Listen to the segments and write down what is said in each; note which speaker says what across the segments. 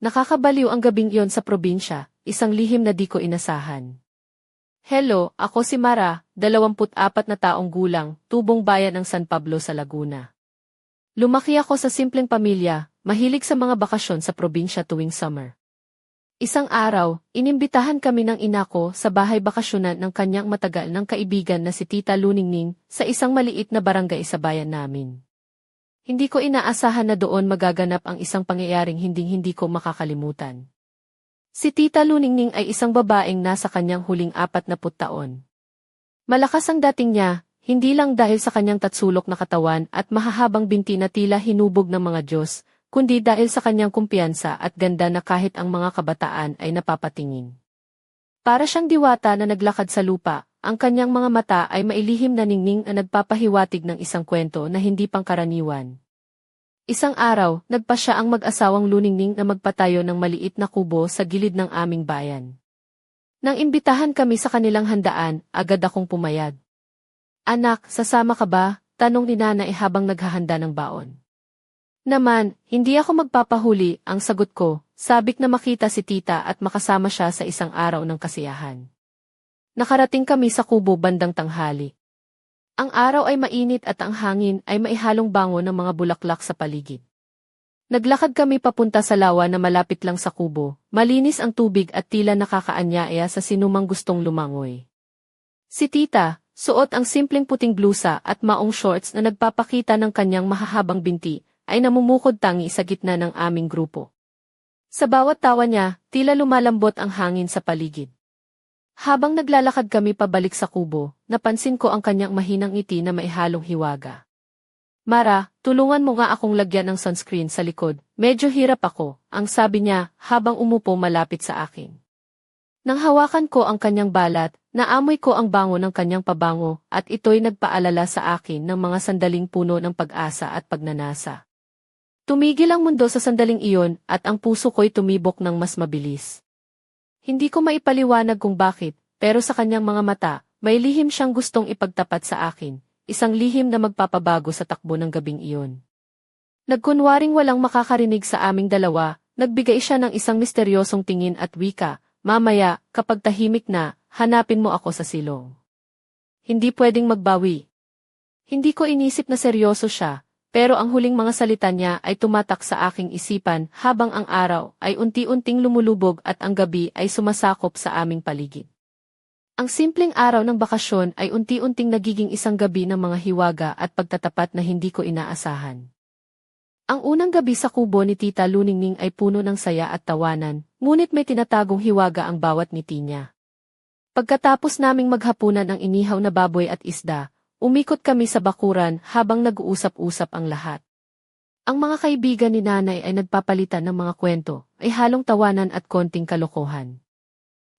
Speaker 1: Nakakabaliw ang gabing iyon sa probinsya, isang lihim na di ko inasahan. Hello, ako si Mara, 24 na taong gulang, tubong bayan ng San Pablo sa Laguna. Lumaki ako sa simpleng pamilya, mahilig sa mga bakasyon sa probinsya tuwing summer. Isang araw, inimbitahan kami ng ina ko sa bahay bakasyonan ng kanyang matagal ng kaibigan na si Tita Luningning sa isang maliit na barangay sa bayan namin. Hindi ko inaasahan na doon magaganap ang isang pangyayaring hindi ko makakalimutan. Si Tita Luningning ay isang babaeng nasa kanyang huling 40 taon. Malakas ang dating niya, hindi lang dahil sa kanyang tatsulok na katawan at mahahabang binti na tila hinubog ng mga Diyos, kundi dahil sa kanyang kumpiyansa at ganda na kahit ang mga kabataan ay napapatingin. Para siyang diwata na naglakad sa lupa, ang kanyang mga mata ay mailihim na ningning na nagpapahiwatig ng isang kwento na hindi pangkaraniwan. Isang araw, nagpa siya ang mag-asawang Luningning na magpatayo ng maliit na kubo sa gilid ng aming bayan. Nang imbitahan kami sa kanilang handaan, agad akong pumayag. Anak, sasama ka ba? Tanong ni Nanay habang naghahanda ng baon. Naman, hindi ako magpapahuli, ang sagot ko, sabik na makita si tita at makasama siya sa isang araw ng kasiyahan. Nakarating kami sa kubo bandang tanghali. Ang araw ay mainit at ang hangin ay maihalong bango ng mga bulaklak sa paligid. Naglakad kami papunta sa lawa na malapit lang sa kubo, malinis ang tubig at tila nakakaanyaya sa sinumang gustong lumangoy. Si tita, suot ang simpleng puting blusa at maong shorts na nagpapakita ng kanyang mahahabang binti, ay namumukod tangi sa gitna ng aming grupo. Sa bawat tawa niya, tila lumalambot ang hangin sa paligid. Habang naglalakad kami pabalik sa kubo, napansin ko ang kanyang mahinang ngiti na maihalong hiwaga. Mara, tulungan mo nga akong lagyan ng sunscreen sa likod, medyo hirap ako, ang sabi niya habang umupo malapit sa akin. Nang hawakan ko ang kanyang balat, naamoy ko ang bango ng kanyang pabango at ito'y nagpaalala sa akin ng mga sandaling puno ng pag-asa at pagnanasa. Tumigil ang mundo sa sandaling iyon at ang puso ko'y tumibok ng mas mabilis. Hindi ko maipaliwanag kung bakit, pero sa kanyang mga mata, may lihim siyang gustong ipagtapat sa akin, isang lihim na magpapabago sa takbo ng gabing iyon. Nagkunwaring walang makakarinig sa aming dalawa, nagbigay siya ng isang misteryosong tingin at wika, mamaya, kapag tahimik na, hanapin mo ako sa silong. Hindi pwedeng magbawi. Hindi ko inisip na seryoso siya, pero ang huling mga salita niya ay tumatak sa aking isipan habang ang araw ay unti-unting lumulubog at ang gabi ay sumasakop sa aming paligid. Ang simpleng araw ng bakasyon ay unti-unting nagiging isang gabi ng mga hiwaga at pagtatapat na hindi ko inaasahan. Ang unang gabi sa kubo ni Tita Luningning ay puno ng saya at tawanan, ngunit may tinatagong hiwaga ang bawat ngiti niya. Pagkatapos naming maghapunan ang inihaw na baboy at isda, umikot kami sa bakuran habang nag-uusap-usap ang lahat. Ang mga kaibigan ni Nanay ay nagpapalitan ng mga kwento, ay halong tawanan at konting kalokohan.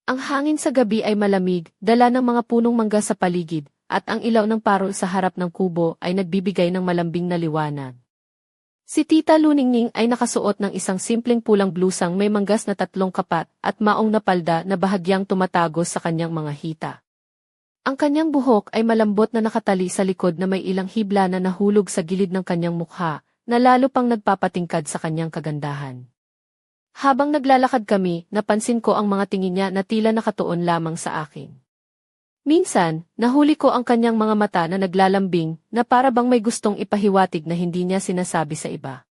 Speaker 1: Ang hangin sa gabi ay malamig, dala ng mga punong mangga sa paligid, at ang ilaw ng parol sa harap ng kubo ay nagbibigay ng malambing na liwanag. Si Tita Luningning ay nakasuot ng isang simpleng pulang blusang may manggas na 3 kapat at maong na palda na bahagyang tumatagos sa kanyang mga hita. Ang kanyang buhok ay malambot na nakatali sa likod na may ilang hibla na nahulog sa gilid ng kanyang mukha, na lalo pang nagpapatingkad sa kanyang kagandahan. Habang naglalakad kami, napansin ko ang mga tingin niya na tila nakatuon lamang sa akin. Minsan, nahuli ko ang kanyang mga mata na naglalambing, na para bang may gustong ipahiwatig na hindi niya sinasabi sa iba.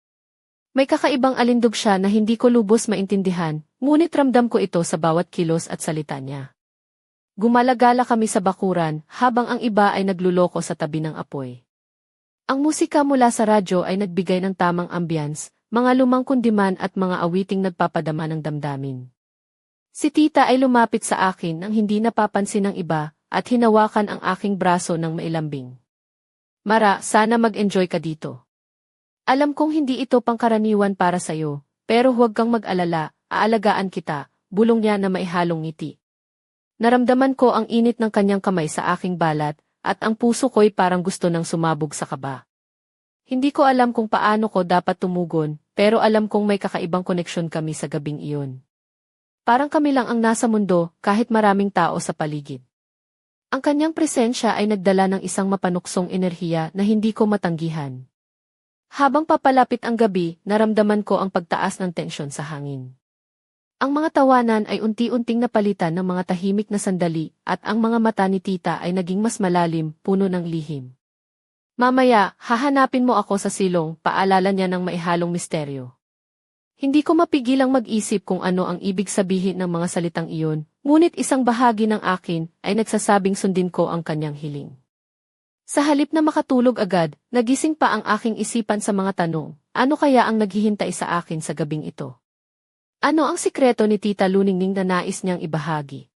Speaker 1: May kakaibang alindog siya na hindi ko lubos maintindihan, ngunit ramdam ko ito sa bawat kilos at salita niya. Gumalagala kami sa bakuran, habang ang iba ay nagluloko sa tabi ng apoy. Ang musika mula sa radyo ay nagbigay ng tamang ambience, mga lumang kundiman at mga awiting nagpapadama ng damdamin. Si tita ay lumapit sa akin nang hindi napapansin ng iba, at hinawakan ang aking braso ng mailambing. Mara, sana mag-enjoy ka dito. Alam kong hindi ito pangkaraniwan para sayo, pero huwag kang mag-alala, aalagaan kita, bulong niya na maihalong ngiti. Naramdaman ko ang init ng kanyang kamay sa aking balat, at ang puso ko'y parang gusto nang sumabog sa kaba. Hindi ko alam kung paano ko dapat tumugon, pero alam kong may kakaibang koneksyon kami sa gabing iyon. Parang kami lang ang nasa mundo, kahit maraming tao sa paligid. Ang kanyang presensya ay nagdala ng isang mapanuksong enerhiya na hindi ko matanggihan. Habang papalapit ang gabi, naramdaman ko ang pagtaas ng tensyon sa hangin. Ang mga tawanan ay unti-unting napalitan ng mga tahimik na sandali at ang mga mata ni tita ay naging mas malalim, puno ng lihim. Mamaya, hahanapin mo ako sa silong, paalala niya ng maihalong misteryo. Hindi ko mapigilang mag-isip kung ano ang ibig sabihin ng mga salitang iyon, ngunit isang bahagi ng akin ay nagsasabing sundin ko ang kanyang hiling. Sa halip na makatulog agad, nagising pa ang aking isipan sa mga tanong, ano kaya ang naghihintay sa akin sa gabing ito? Ano ang sikreto ni Tita Luningning na nais niyang ibahagi?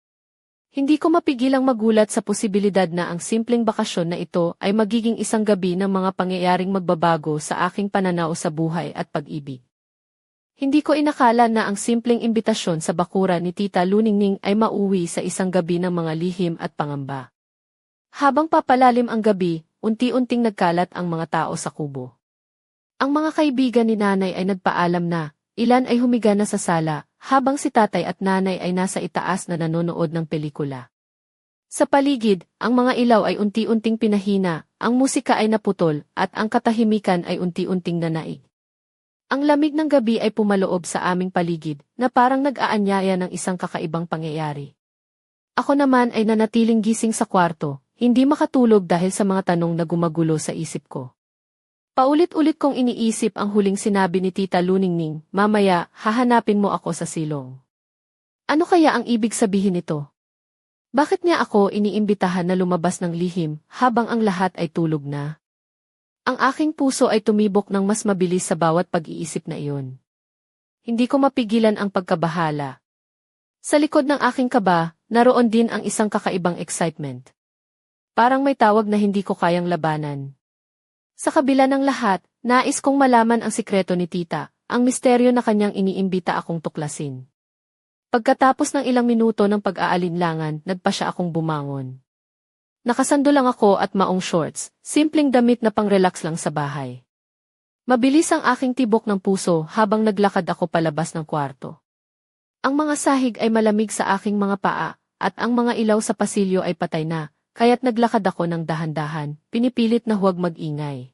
Speaker 1: Hindi ko mapigilang magulat sa posibilidad na ang simpleng bakasyon na ito ay magiging isang gabi ng mga pangyayaring magbabago sa aking pananaw sa buhay at pag-ibig. Hindi ko inakala na ang simpleng imbitasyon sa bakura ni Tita Luningning ay mauwi sa isang gabi ng mga lihim at pangamba. Habang papalalim ang gabi, unti-unting nagkalat ang mga tao sa kubo. Ang mga kaibigan ni nanay ay nagpaalam na, ilan ay humiga na sa sala, habang si tatay at nanay ay nasa itaas na nanonood ng pelikula. Sa paligid, ang mga ilaw ay unti-unting pinahina, ang musika ay naputol, at ang katahimikan ay unti-unting nanaig. Ang lamig ng gabi ay pumaloob sa aming paligid, na parang nag-aanyaya ng isang kakaibang pangyayari. Ako naman ay nanatiling gising sa kwarto, hindi makatulog dahil sa mga tanong na gumagulo sa isip ko. Paulit-ulit kong iniisip ang huling sinabi ni Tita Luningning, mamaya, hahanapin mo ako sa silong. Ano kaya ang ibig sabihin nito? Bakit niya ako iniimbitahan na lumabas ng lihim, habang ang lahat ay tulog na? Ang aking puso ay tumibok ng mas mabilis sa bawat pag-iisip na iyon. Hindi ko mapigilan ang pagkabahala. Sa likod ng aking kaba, naroon din ang isang kakaibang excitement. Parang may tawag na hindi ko kayang labanan. Sa kabila ng lahat, nais kong malaman ang sikreto ni tita, ang misteryo na kanyang iniimbita akong tuklasin. Pagkatapos ng ilang minuto ng pag-aalinlangan, nagpa siya akong bumangon. Nakasando lang ako at maong shorts, simpleng damit na pang-relax lang sa bahay. Mabilis ang aking tibok ng puso habang naglakad ako palabas ng kwarto. Ang mga sahig ay malamig sa aking mga paa, at ang mga ilaw sa pasilyo ay patay na, kaya't naglakad ako ng dahan-dahan, pinipilit na huwag mag-ingay.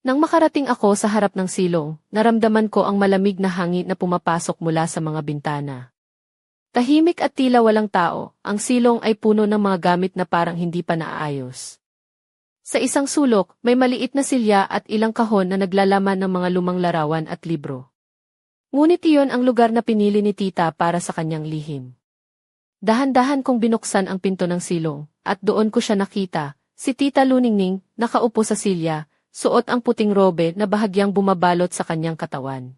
Speaker 1: Nang makarating ako sa harap ng silong, naramdaman ko ang malamig na hangin na pumapasok mula sa mga bintana. Tahimik at tila walang tao, ang silong ay puno ng mga gamit na parang hindi pa naaayos. Sa isang sulok, may maliit na silya at ilang kahon na naglalaman ng mga lumang larawan at libro. Ngunit iyon ang lugar na pinili ni tita para sa kanyang lihim. Dahan-dahan kong binuksan ang pinto ng silong, at doon ko siya nakita, si Tita Luningning, nakaupo sa silya, suot ang puting robe na bahagyang bumabalot sa kanyang katawan.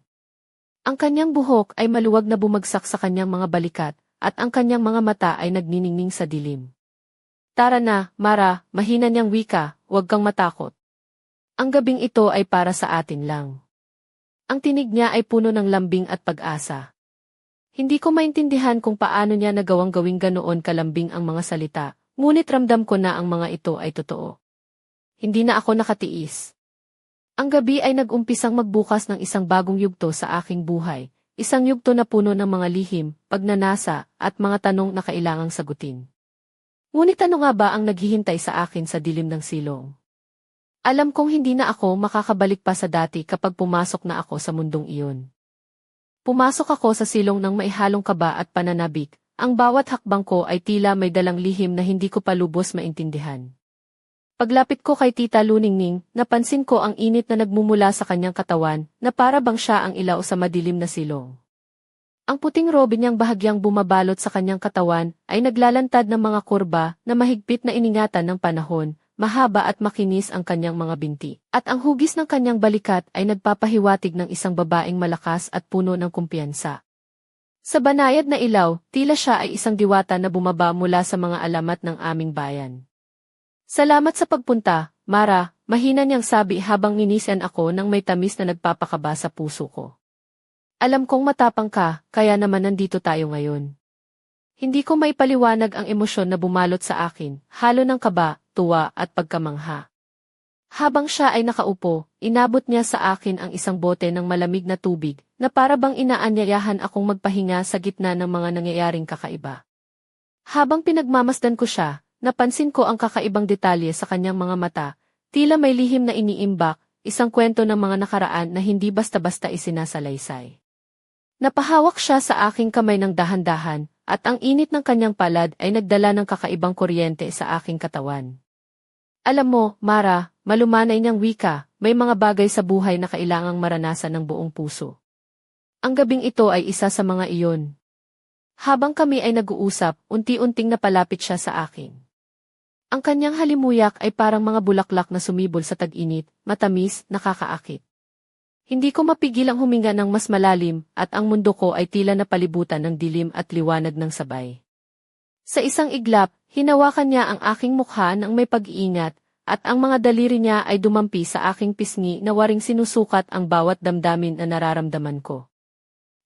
Speaker 1: Ang kanyang buhok ay maluwag na bumagsak sa kanyang mga balikat, at ang kanyang mga mata ay nagniningning sa dilim. Tara na, Mara, mahina niyang wika, huwag kang matakot. Ang gabing ito ay para sa atin lang. Ang tinig niya ay puno ng lambing at pag-asa. Hindi ko maintindihan kung paano niya nagawang gawing ganoon kalambing ang mga salita, ngunit ramdam ko na ang mga ito ay totoo. Hindi na ako nakatiis. Ang gabi ay nag-umpisang magbukas ng isang bagong yugto sa aking buhay, isang yugto na puno ng mga lihim, pagnanasa, at mga tanong na kailangang sagutin. Ngunit ano nga ba ang naghihintay sa akin sa dilim ng silong? Alam kong hindi na ako makakabalik pa sa dati kapag pumasok na ako sa mundong iyon. Pumasok ako sa silong ng maihalong kaba at pananabik, ang bawat hakbang ko ay tila may dalang lihim na hindi ko pa lubos maintindihan. Paglapit ko kay Tita Luningning, napansin ko ang init na nagmumula sa kanyang katawan, na para bang siya ang ilaw sa madilim na silong. Ang puting robe niyang bahagyang bumabalot sa kanyang katawan, ay naglalantad ng mga kurba na mahigpit na iningatan ng panahon, mahaba at makinis ang kanyang mga binti, at ang hugis ng kanyang balikat ay nagpapahiwatig ng isang babaeng malakas at puno ng kumpiyansa. Sa banayad na ilaw, tila siya ay isang diwata na bumaba mula sa mga alamat ng aming bayan. Salamat sa pagpunta, Mara, mahina niyang sabi habang minisian ako ng may tamis na nagpapakaba sa puso ko. Alam kong matapang ka, kaya naman nandito tayo ngayon. Hindi ko maipaliwanag ang emosyon na bumalot sa akin, halo ng kaba, tuwa at pagkamangha. Habang siya ay nakaupo, inabot niya sa akin ang isang bote ng malamig na tubig, na para bang inaanyayahan akong magpahinga sa gitna ng mga nangyayaring kakaiba. Habang pinagmamasdan ko siya, napansin ko ang kakaibang detalye sa kanyang mga mata, tila may lihim na iniimbak, isang kwento ng mga nakaraan na hindi basta-basta isinasalaysay. Napahawak siya sa aking kamay ng dahan-dahan, at ang init ng kanyang palad ay nagdala ng kakaibang kuryente sa aking katawan. Alam mo, Mara, malumanay niyang wika, may mga bagay sa buhay na kailangang maranasan ng buong puso. Ang gabing ito ay isa sa mga iyon. Habang kami ay nag-uusap, unti-unting napalapit siya sa akin. Ang kanyang halimuyak ay parang mga bulaklak na sumibol sa tag-init, matamis, nakakaakit. Hindi ko mapigil ang huminga ng mas malalim, at ang mundo ko ay tila napalibutan ng dilim at liwanag ng sabay. Sa isang iglap, hinawakan niya ang aking mukha ng may pag-iingat, at ang mga daliri niya ay dumampi sa aking pisngi na waring sinusukat ang bawat damdamin na nararamdaman ko.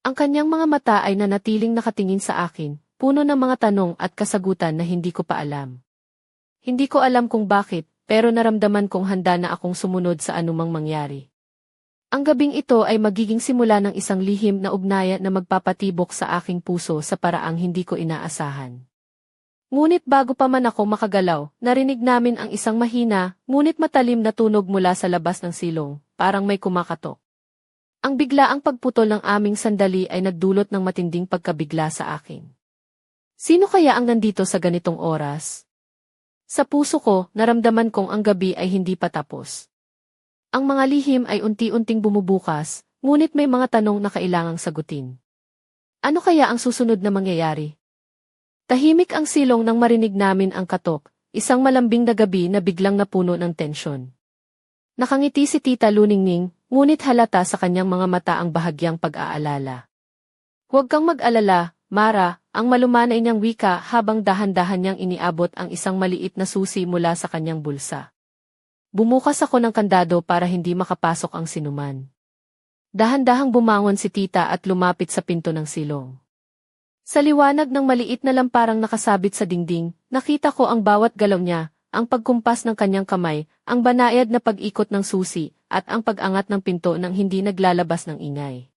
Speaker 1: Ang kanyang mga mata ay nanatiling nakatingin sa akin, puno ng mga tanong at kasagutan na hindi ko pa alam. Hindi ko alam kung bakit, pero naramdaman kong handa na akong sumunod sa anumang mangyari. Ang gabing ito ay magiging simula ng isang lihim na ugnayan na magpapatibok sa aking puso sa paraang hindi ko inaasahan. Ngunit bago pa man ako makagalaw, narinig namin ang isang mahina, ngunit matalim na tunog mula sa labas ng silong, parang may kumakatok. Ang biglaang pagputol ng aming sandali ay nagdulot ng matinding pagkabigla sa akin. Sino kaya ang nandito sa ganitong oras? Sa puso ko, naramdaman kong ang gabi ay hindi pa tapos. Ang mga lihim ay unti-unting bumubukas, ngunit may mga tanong na kailangang sagutin. Ano kaya ang susunod na mangyayari? Tahimik ang silong nang marinig namin ang katok, isang malambing na gabi na biglang napuno ng tensyon. Nakangiti si Tita Luningning, ngunit halata sa kanyang mga mata ang bahagyang pag-aalala. Huwag kang mag-alala, Mara, ang malumanay niyang wika habang dahan-dahan niyang iniabot ang isang maliit na susi mula sa kanyang bulsa. Bumukas ako ng kandado para hindi makapasok ang sinuman. Dahan-dahang bumangon si Tita at lumapit sa pinto ng silong. Sa liwanag ng maliit na lamparang nakasabit sa dingding, nakita ko ang bawat galaw niya, ang pagkumpas ng kanyang kamay, ang banayad na pag-ikot ng susi, at ang pag-angat ng pinto nang hindi naglalabas ng ingay.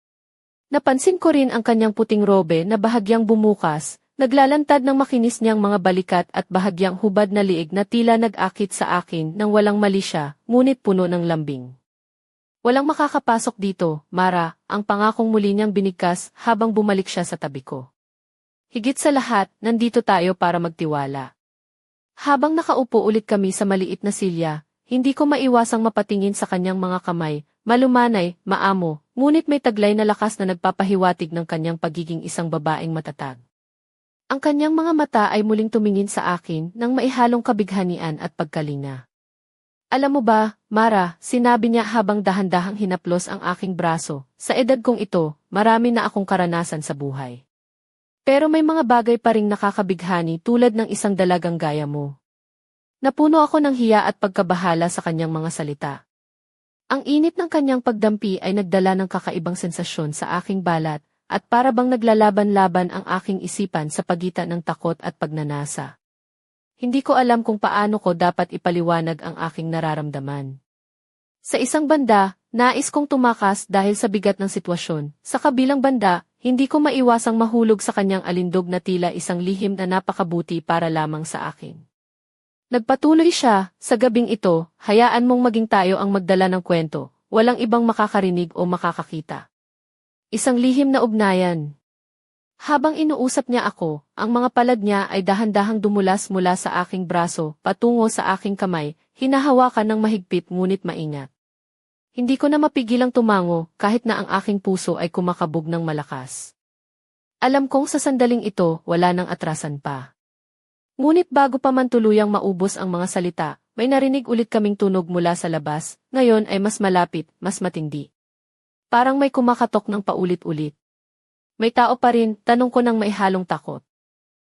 Speaker 1: Napansin ko rin ang kanyang puting robe na bahagyang bumukas, naglalantad ng makinis niyang mga balikat at bahagyang hubad na liig na tila nag-akit sa akin nang walang mali siya, ngunit puno ng lambing. Walang makakapasok dito, Mara, ang pangakong muli niyang binigkas habang bumalik siya sa tabi ko. Higit sa lahat, nandito tayo para magtiwala. Habang nakaupo ulit kami sa maliit na silya, hindi ko maiwasang mapatingin sa kanyang mga kamay, malumanay, maamo, ngunit may taglay na lakas na nagpapahiwatig ng kanyang pagiging isang babaeng matatag. Ang kanyang mga mata ay muling tumingin sa akin nang maihalong kabighanian at pagkalinga. Alam mo ba, Mara, sinabi niya habang dahan-dahang hinaplos ang aking braso, sa edad kong ito, marami na akong karanasan sa buhay. Pero may mga bagay pa ring nakakabighani tulad ng isang dalagang gaya mo. Napuno ako ng hiya at pagkabahala sa kanyang mga salita. Ang init ng kanyang pagdampi ay nagdala ng kakaibang sensasyon sa aking balat, at para bang naglalaban-laban ang aking isipan sa pagitan ng takot at pagnanasa. Hindi ko alam kung paano ko dapat ipaliwanag ang aking nararamdaman. Sa isang banda, nais kong tumakas dahil sa bigat ng sitwasyon. Sa kabilang banda, hindi ko maiwasang mahulog sa kanyang alindog na tila isang lihim na napakabuti para lamang sa akin. Nagpatuloy siya, sa gabing ito, hayaan mong maging tayo ang magdala ng kwento, walang ibang makakarinig o makakakita. Isang lihim na ugnayan. Habang inuusap niya ako, ang mga palad niya ay dahan-dahang dumulas mula sa aking braso, patungo sa aking kamay, hinahawakan ng mahigpit ngunit maingat. Hindi ko na mapigilang tumango, kahit na ang aking puso ay kumakabog ng malakas. Alam kong sa sandaling ito, wala nang atrasan pa. Ngunit bago pa man tuluyang maubos ang mga salita, may narinig ulit kaming tunog mula sa labas, ngayon ay mas malapit, mas matindi. Parang may kumakatok ng paulit-ulit. May tao pa rin, tanong ko nang maihalong takot.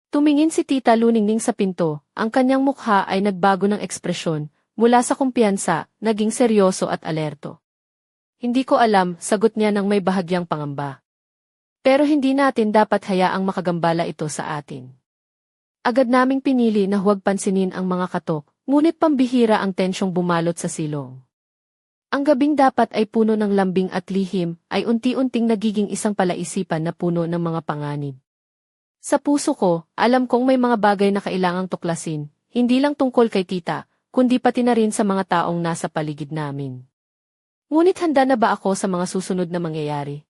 Speaker 1: Tumingin si Tita Luningning sa pinto, ang kanyang mukha ay nagbago ng ekspresyon, mula sa kumpiyansa, naging seryoso at alerto. Hindi ko alam, sagot niya nang may bahagyang pangamba. Pero hindi natin dapat hayaang makagambala ito sa atin. Agad naming pinili na huwag pansinin ang mga katok, ngunit pambihira ang tensyong bumalot sa silong. Ang gabing dapat ay puno ng lambing at lihim, ay unti-unting nagiging isang palaisipan na puno ng mga panganib. Sa puso ko, alam kong may mga bagay na kailangang tuklasin, hindi lang tungkol kay Tita, kundi pati na rin sa mga taong nasa paligid namin. Ngunit handa na ba ako sa mga susunod na mangyayari?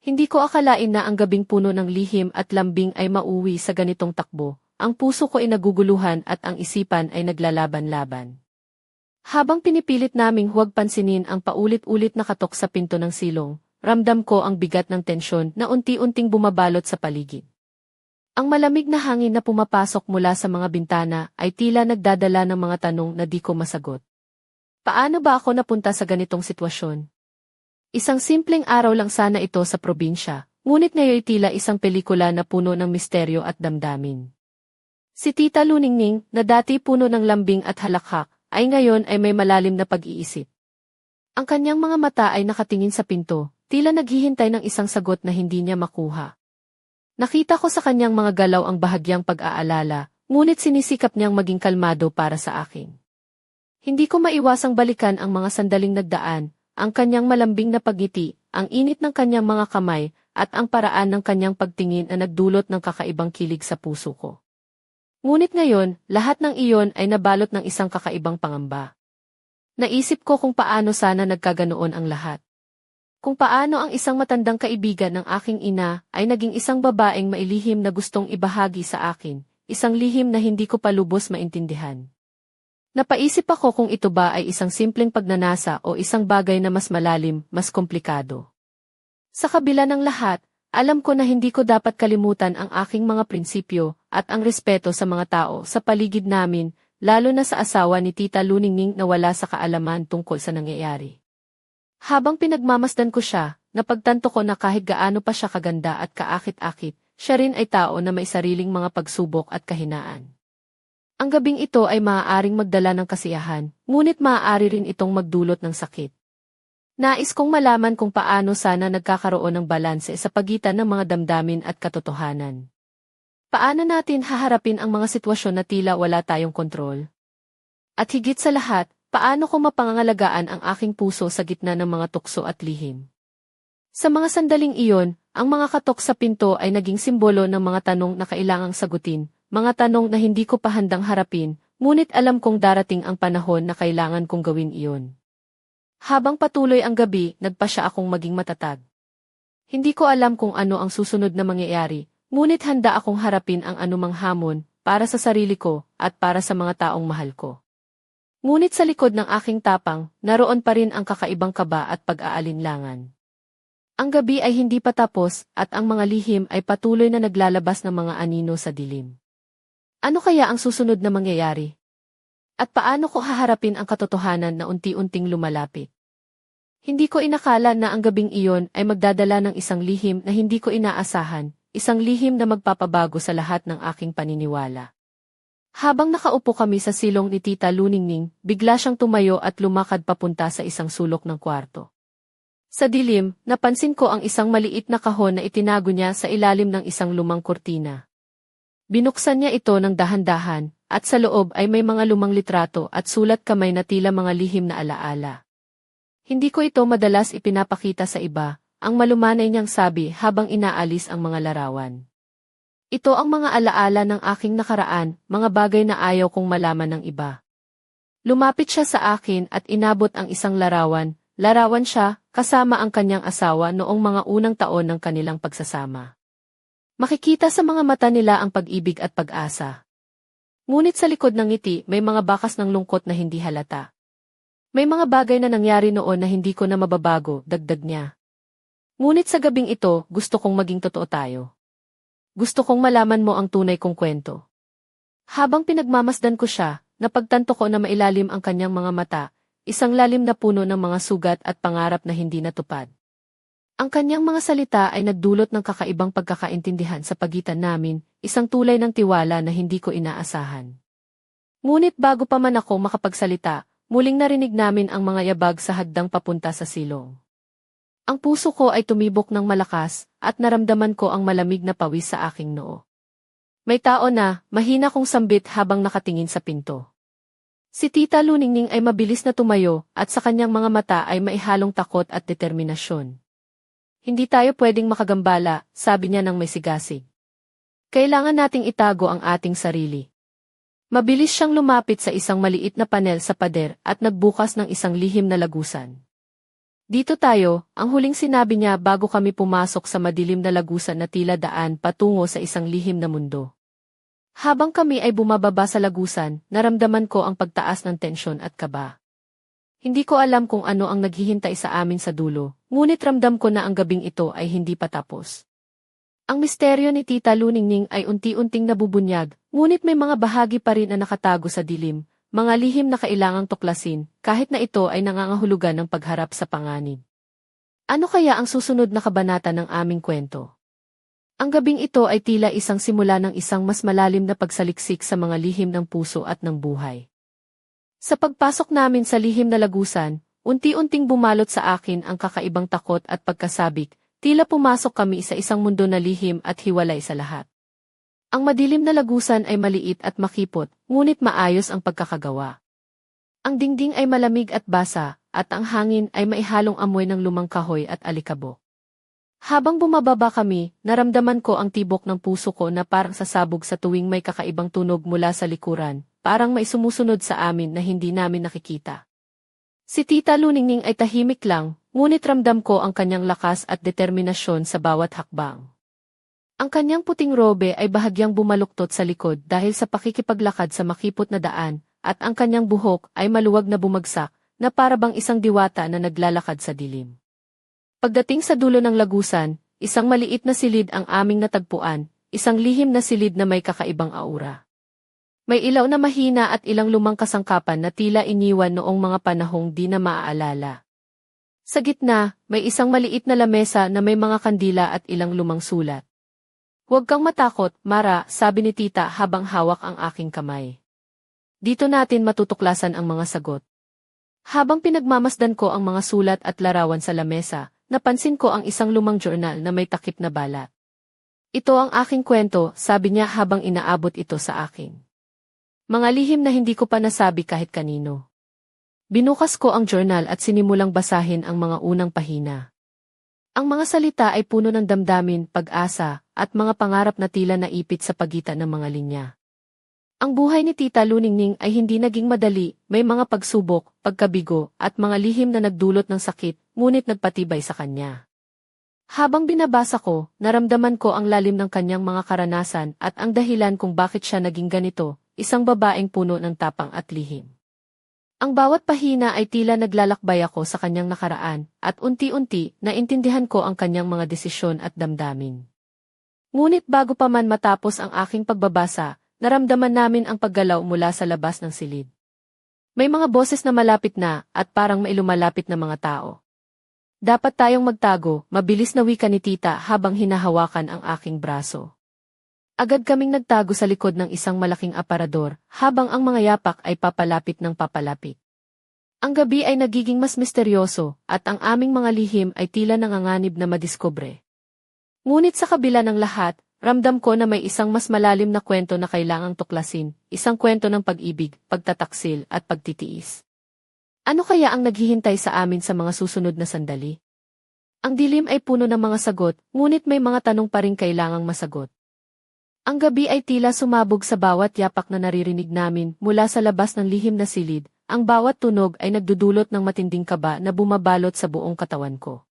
Speaker 1: Hindi ko akalain na ang gabing puno ng lihim at lambing ay mauwi sa ganitong takbo. Ang puso ko ay naguguluhan at ang isipan ay naglalaban-laban. Habang pinipilit naming huwag pansinin ang paulit-ulit na katok sa pinto ng silong, ramdam ko ang bigat ng tensyon na unti-unting bumabalot sa paligid. Ang malamig na hangin na pumapasok mula sa mga bintana ay tila nagdadala ng mga tanong na di ko masagot. Paano ba ako napunta sa ganitong sitwasyon? Isang simpleng araw lang sana ito sa probinsya, ngunit ngayon tila isang pelikula na puno ng misteryo at damdamin. Si Tita Luningning, na dati puno ng lambing at halakhak, ay ngayon ay may malalim na pag-iisip. Ang kanyang mga mata ay nakatingin sa pinto, tila naghihintay ng isang sagot na hindi niya makuha. Nakita ko sa kanyang mga galaw ang bahagyang pag-aalala, ngunit sinisikap niyang maging kalmado para sa akin. Hindi ko maiwasang balikan ang mga sandaling nagdaan, ang kanyang malambing na pagngiti, ang init ng kanyang mga kamay, at ang paraan ng kanyang pagtingin na nagdulot ng kakaibang kilig sa puso ko. Ngunit ngayon, lahat ng iyon ay nabalot ng isang kakaibang pangamba. Naisip ko kung paano sana nagkaganoon ang lahat. Kung paano ang isang matandang kaibigan ng aking ina ay naging isang babaeng mailihim na gustong ibahagi sa akin, isang lihim na hindi ko pa lubos maintindihan. Napaisip ako kung ito ba ay isang simpleng pagnanasa o isang bagay na mas malalim, mas komplikado. Sa kabila ng lahat, alam ko na hindi ko dapat kalimutan ang aking mga prinsipyo at ang respeto sa mga tao sa paligid namin, lalo na sa asawa ni Tita Luningning na wala sa kaalaman tungkol sa nangyayari. Habang pinagmamasdan ko siya, napagtanto ko na kahit gaano pa siya kaganda at kaakit-akit, siya rin ay tao na may sariling mga pagsubok at kahinaan. Ang gabing ito ay maaaring magdala ng kasiyahan, ngunit maaari rin itong magdulot ng sakit. Nais kong malaman kung paano sana nagkakaroon ng balanse sa pagitan ng mga damdamin at katotohanan. Paano natin haharapin ang mga sitwasyon na tila wala tayong kontrol? At higit sa lahat, paano ko mapangangalagaan ang aking puso sa gitna ng mga tukso at lihim? Sa mga sandaling iyon, ang mga katok sa pinto ay naging simbolo ng mga tanong na kailangang sagutin, mga tanong na hindi ko pa handang harapin, ngunit alam kong darating ang panahon na kailangan kong gawin iyon. Habang patuloy ang gabi, nagpasya akong maging matatag. Hindi ko alam kung ano ang susunod na mangyayari, ngunit handa akong harapin ang anumang hamon, para sa sarili ko, at para sa mga taong mahal ko. Ngunit sa likod ng aking tapang, naroon pa rin ang kakaibang kaba at pag-aalinlangan. Ang gabi ay hindi pa tapos, at ang mga lihim ay patuloy na naglalabas ng mga anino sa dilim. Ano kaya ang susunod na mangyayari? At paano ko haharapin ang katotohanan na unti-unting lumalapit? Hindi ko inakala na ang gabing iyon ay magdadala ng isang lihim na hindi ko inaasahan, isang lihim na magpapabago sa lahat ng aking paniniwala. Habang nakaupo kami sa silong ni Tita Luningning, bigla siyang tumayo at lumakad papunta sa isang sulok ng kwarto. Sa dilim, napansin ko ang isang maliit na kahon na itinago niya sa ilalim ng isang lumang kurtina. Binuksan niya ito ng dahan-dahan, at sa loob ay may mga lumang litrato at sulat kamay na tila mga lihim na alaala. Hindi ko ito madalas ipinapakita sa iba, ang malumanay niyang sabi habang inaalis ang mga larawan. Ito ang mga alaala ng aking nakaraan, mga bagay na ayaw kong malaman ng iba. Lumapit siya sa akin at inabot ang isang larawan siya, kasama ang kanyang asawa noong mga unang taon ng kanilang pagsasama. Makikita sa mga mata nila ang pag-ibig at pag-asa. Ngunit sa likod ng ngiti may mga bakas ng lungkot na hindi halata. May mga bagay na nangyari noon na hindi ko na mababago, dagdag niya. Ngunit sa gabing ito, gusto kong maging totoo tayo. Gusto kong malaman mo ang tunay kong kwento. Habang pinagmamasdan ko siya, napagtanto ko na mailalim ang kanyang mga mata, isang lalim na puno ng mga sugat at pangarap na hindi natupad. Ang kanyang mga salita ay nagdulot ng kakaibang pagkakaintindihan sa pagitan namin, isang tulay ng tiwala na hindi ko inaasahan. Ngunit bago pa man ako makapagsalita, muling narinig namin ang mga yabag sa hagdang papunta sa silong. Ang puso ko ay tumibok ng malakas, at naramdaman ko ang malamig na pawis sa aking noo. May tao na, mahina kong sambit habang nakatingin sa pinto. Si Tita Luningning ay mabilis na tumayo, at sa kanyang mga mata ay maihalong takot at determinasyon. Hindi tayo pwedeng makagambala, sabi niya nang may sigasig. Kailangan nating itago ang ating sarili. Mabilis siyang lumapit sa isang maliit na panel sa pader at nagbukas ng isang lihim na lagusan. Dito tayo, ang huling sinabi niya bago kami pumasok sa madilim na lagusan na tila daan patungo sa isang lihim na mundo. Habang kami ay bumababa sa lagusan, naramdaman ko ang pagtaas ng tensyon at kaba. Hindi ko alam kung ano ang naghihintay sa amin sa dulo, ngunit ramdam ko na ang gabing ito ay hindi pa tapos. Ang misteryo ni Tita Luningning ay unti-unting nabubunyag, ngunit may mga bahagi pa rin na nakatago sa dilim. Mga lihim na kailangang tuklasin, kahit na ito ay nangangahulugan ng pagharap sa panganib. Ano kaya ang susunod na kabanata ng aming kwento? Ang gabing ito ay tila isang simula ng isang mas malalim na pagsaliksik sa mga lihim ng puso at ng buhay. Sa pagpasok namin sa lihim na lagusan, unti-unting bumalot sa akin ang kakaibang takot at pagkasabik, tila pumasok kami sa isang mundo na lihim at hiwalay sa lahat. Ang madilim na lagusan ay maliit at makipot, ngunit maayos ang pagkakagawa. Ang dingding ay malamig at basa, at ang hangin ay maihalong amoy ng lumang kahoy at alikabok. Habang bumababa kami, naramdaman ko ang tibok ng puso ko na parang sasabog sa tuwing may kakaibang tunog mula sa likuran, parang may sumusunod sa amin na hindi namin nakikita. Si Tita Luningning ay tahimik lang, ngunit ramdam ko ang kanyang lakas at determinasyon sa bawat hakbang. Ang kanyang puting robe ay bahagyang bumaluktot sa likod dahil sa pakikipaglakad sa makipot na daan, at ang kanyang buhok ay maluwag na bumagsak, na parabang isang diwata na naglalakad sa dilim. Pagdating sa dulo ng lagusan, isang maliit na silid ang aming natagpuan, isang lihim na silid na may kakaibang aura. May ilaw na mahina at ilang lumang kasangkapan na tila iniwan noong mga panahong di na maaalala. Sa gitna, may isang maliit na lamesa na may mga kandila at ilang lumang sulat. "Huwag kang matakot, Mara," sabi ni Tita habang hawak ang aking kamay. "Dito natin matutuklasan ang mga sagot." Habang pinagmamasdan ko ang mga sulat at larawan sa lamesa, napansin ko ang isang lumang journal na may takip na balat. "Ito ang aking kwento," sabi niya habang inaabot ito sa akin. Mga lihim na hindi ko pa nasabi kahit kanino. Binukas ko ang journal at sinimulang basahin ang mga unang pahina. Ang mga salita ay puno ng damdamin, pag-asa, at mga pangarap na tila naipit sa pagitan ng mga linya. Ang buhay ni Tita Luningning ay hindi naging madali, may mga pagsubok, pagkabigo, at mga lihim na nagdulot ng sakit, ngunit nagpatibay sa kanya. Habang binabasa ko, naramdaman ko ang lalim ng kanyang mga karanasan at ang dahilan kung bakit siya naging ganito, isang babaeng puno ng tapang at lihim. Ang bawat pahina ay tila naglalakbay ako sa kanyang nakaraan, at unti-unti, naintindihan ko ang kanyang mga desisyon at damdamin. Ngunit bago pa man matapos ang aking pagbabasa, naramdaman namin ang paggalaw mula sa labas ng silid. May mga boses na malapit na, at parang may lumalapit na mga tao. "Dapat tayong magtago," mabilis na wika ni Tita habang hinahawakan ang aking braso. Agad kaming nagtago sa likod ng isang malaking aparador, habang ang mga yapak ay papalapit ng papalapit. Ang gabi ay nagiging mas misteryoso, at ang aming mga lihim ay tila nanganganib na madiskubre. Ngunit sa kabila ng lahat, ramdam ko na may isang mas malalim na kwento na kailangang tuklasin, isang kwento ng pag-ibig, pagtataksil, at pagtitiis. Ano kaya ang naghihintay sa amin sa mga susunod na sandali? Ang dilim ay puno ng mga sagot, ngunit may mga tanong pa rin kailangang masagot. Ang gabi ay tila sumabog sa bawat yapak na naririnig namin mula sa labas ng lihim na silid, ang bawat tunog ay nagdudulot ng matinding kaba na bumabalot sa buong katawan ko.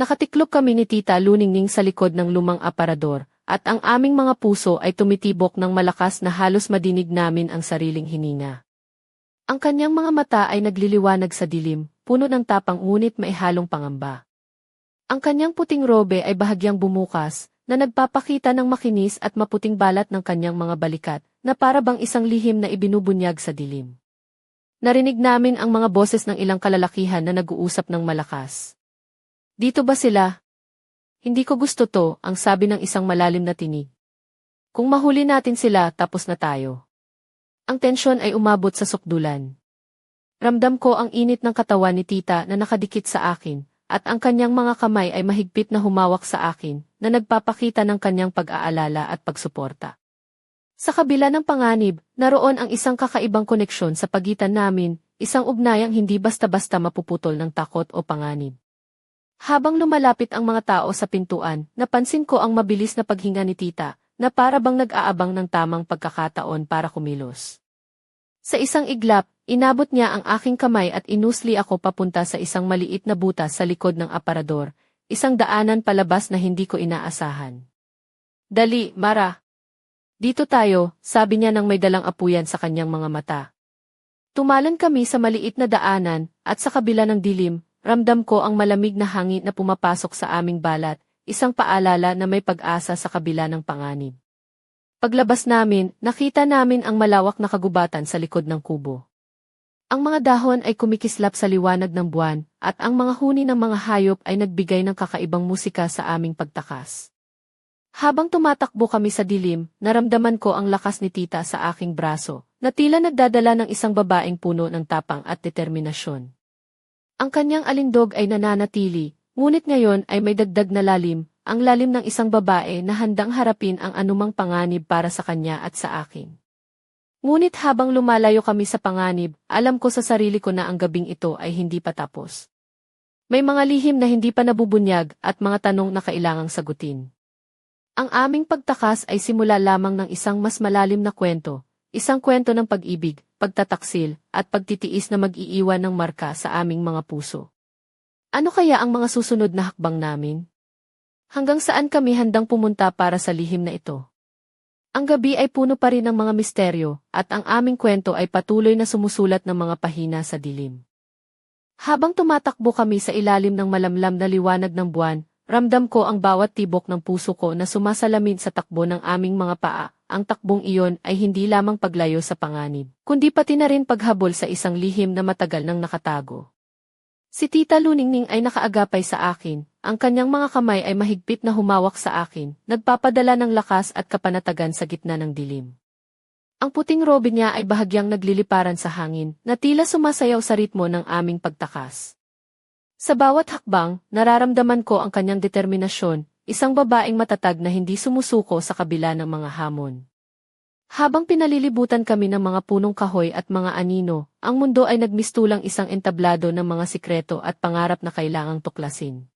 Speaker 1: Nakatiklop kami ni Tita Luningning sa likod ng lumang aparador, at ang aming mga puso ay tumitibok ng malakas na halos madinig namin ang sariling hininga. Ang kanyang mga mata ay nagliliwanag sa dilim, puno ng tapang ngunit maihalong pangamba. Ang kanyang puting robe ay bahagyang bumukas, na nagpapakita ng makinis at maputing balat ng kanyang mga balikat, na para bang isang lihim na ibinubunyag sa dilim. Narinig namin ang mga boses ng ilang kalalakihan na nag-uusap ng malakas. "Dito ba sila?" "Hindi ko gusto to," ang sabi ng isang malalim na tinig. "Kung mahuli natin sila, tapos na tayo." Ang tensyon ay umabot sa sukdulan. Ramdam ko ang init ng katawan ni Tita na nakadikit sa akin, at ang kanyang mga kamay ay mahigpit na humawak sa akin, na nagpapakita ng kanyang pag-aalala at pagsuporta. Sa kabila ng panganib, naroon ang isang kakaibang koneksyon sa pagitan namin, isang ugnayang hindi basta-basta mapuputol ng takot o panganib. Habang lumalapit ang mga tao sa pintuan, napansin ko ang mabilis na paghinga ni Tita, na para bang nag-aabang ng tamang pagkakataon para kumilos. Sa isang iglap, Inabot niya ang aking kamay at inusli ako papunta sa isang maliit na butas sa likod ng aparador, isang daanan palabas na hindi ko inaasahan. Dali, Mara. Dito tayo, sabi niya nang may dalang apuyan sa kanyang mga mata. Tumalan kami sa maliit na daanan, at sa kabila ng dilim, ramdam ko ang malamig na hangin na pumapasok sa aming balat, isang paalala na may pag-asa sa kabila ng panganib. Paglabas namin, nakita namin ang malawak na kagubatan sa likod ng kubo. Ang mga dahon ay kumikislap sa liwanag ng buwan, at ang mga huni ng mga hayop ay nagbigay ng kakaibang musika sa aming pagtakas. Habang tumatakbo kami sa dilim, naramdaman ko ang lakas ni tita sa aking braso, na tila nagdadala ng isang babaeng puno ng tapang at determinasyon. Ang kanyang alindog ay nananatili, ngunit ngayon ay may dagdag na lalim, ang lalim ng isang babae na handang harapin ang anumang panganib para sa kanya at sa akin. Ngunit habang lumalayo kami sa panganib, alam ko sa sarili ko na ang gabing ito ay hindi pa tapos. May mga lihim na hindi pa nabubunyag at mga tanong na kailangang sagutin. Ang aming pagtakas ay simula lamang ng isang mas malalim na kwento, isang kwento ng pag-ibig, pagtataksil, at pagtitiis na mag-iiwan ng marka sa aming mga puso. Ano kaya ang mga susunod na hakbang namin? Hanggang saan kami handang pumunta para sa lihim na ito? Ang gabi ay puno pa rin ng mga misteryo, at ang aming kwento ay patuloy na sumusulat ng mga pahina sa dilim. Habang tumatakbo kami sa ilalim ng malamlam na liwanag ng buwan, ramdam ko ang bawat tibok ng puso ko na sumasalamin sa takbo ng aming mga paa. Ang takbong iyon ay hindi lamang paglayo sa panganib, kundi pati na rin paghabol sa isang lihim na matagal nang nakatago. Si Tita Luningning ay nakaagapay sa akin, ang kanyang mga kamay ay mahigpit na humawak sa akin, nagpapadala ng lakas at kapanatagan sa gitna ng dilim. Ang puting robe niya ay bahagyang nagliliparan sa hangin, na tila sumasayaw sa ritmo ng aming pagtakas. Sa bawat hakbang, nararamdaman ko ang kanyang determinasyon, isang babaeng matatag na hindi sumusuko sa kabila ng mga hamon. Habang pinalilibutan kami ng mga punong kahoy at mga anino, ang mundo ay nagmistulang isang entablado ng mga sikreto at pangarap na kailangang tuklasin.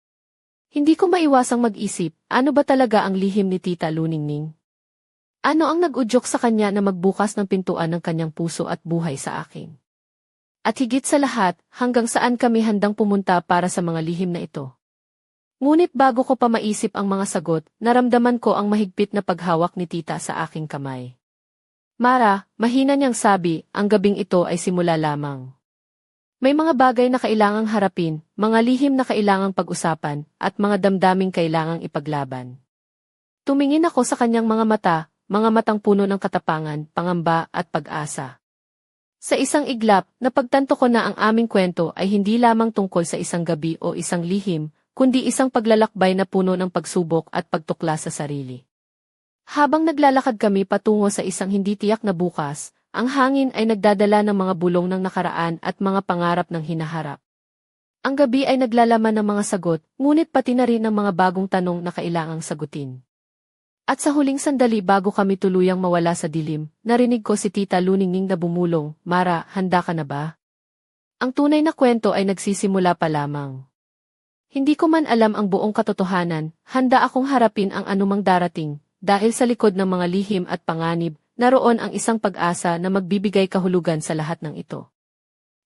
Speaker 1: Hindi ko maiwasang mag-isip, ano ba talaga ang lihim ni Tita Luningning? Ano ang nag-udyok sa kanya na magbukas ng pintuan ng kanyang puso at buhay sa akin? At higit sa lahat, hanggang saan kami handang pumunta para sa mga lihim na ito? Ngunit bago ko pa maisip ang mga sagot, naramdaman ko ang mahigpit na paghawak ni Tita sa aking kamay. Mara, mahina niyang sabi, ang gabing ito ay simula lamang. May mga bagay na kailangang harapin, mga lihim na kailangang pag-usapan, at mga damdaming kailangang ipaglaban. Tumingin ako sa kanyang mga matang puno ng katapangan, pangamba at pag-asa. Sa isang iglap, napagtanto ko na ang aming kwento ay hindi lamang tungkol sa isang gabi o isang lihim, kundi isang paglalakbay na puno ng pagsubok at pagtukla sa sarili. Habang naglalakad kami patungo sa isang hindi tiyak na bukas, ang hangin ay nagdadala ng mga bulong ng nakaraan at mga pangarap ng hinaharap. Ang gabi ay naglalaman ng mga sagot, ngunit pati na rin ng mga bagong tanong na kailangang sagutin. At sa huling sandali bago kami tuluyang mawala sa dilim, narinig ko si Tita Luningning na bumulong, Mara, handa ka na ba? Ang tunay na kwento ay nagsisimula pa lamang. Hindi ko man alam ang buong katotohanan, handa akong harapin ang anumang darating, dahil sa likod ng mga lihim at panganib, naroon ang isang pag-asa na magbibigay kahulugan sa lahat ng ito.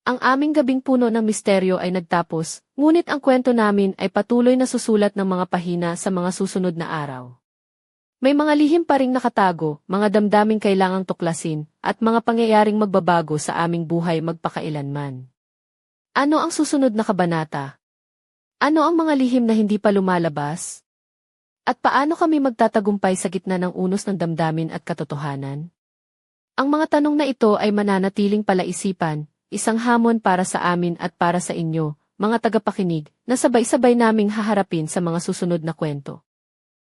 Speaker 1: Ang aming gabing puno ng misteryo ay nagtapos, ngunit ang kwento namin ay patuloy na susulat ng mga pahina sa mga susunod na araw. May mga lihim pa ring nakatago, mga damdaming kailangang tuklasin, at mga pangyayaring magbabago sa aming buhay magpakailanman. Ano ang susunod na kabanata? Ano ang mga lihim na hindi pa lumalabas? At paano kami magtatagumpay sa gitna ng unos ng damdamin at katotohanan? Ang mga tanong na ito ay mananatiling palaisipan, isang hamon para sa amin at para sa inyo, mga tagapakinig, na sabay-sabay naming haharapin sa mga susunod na kwento.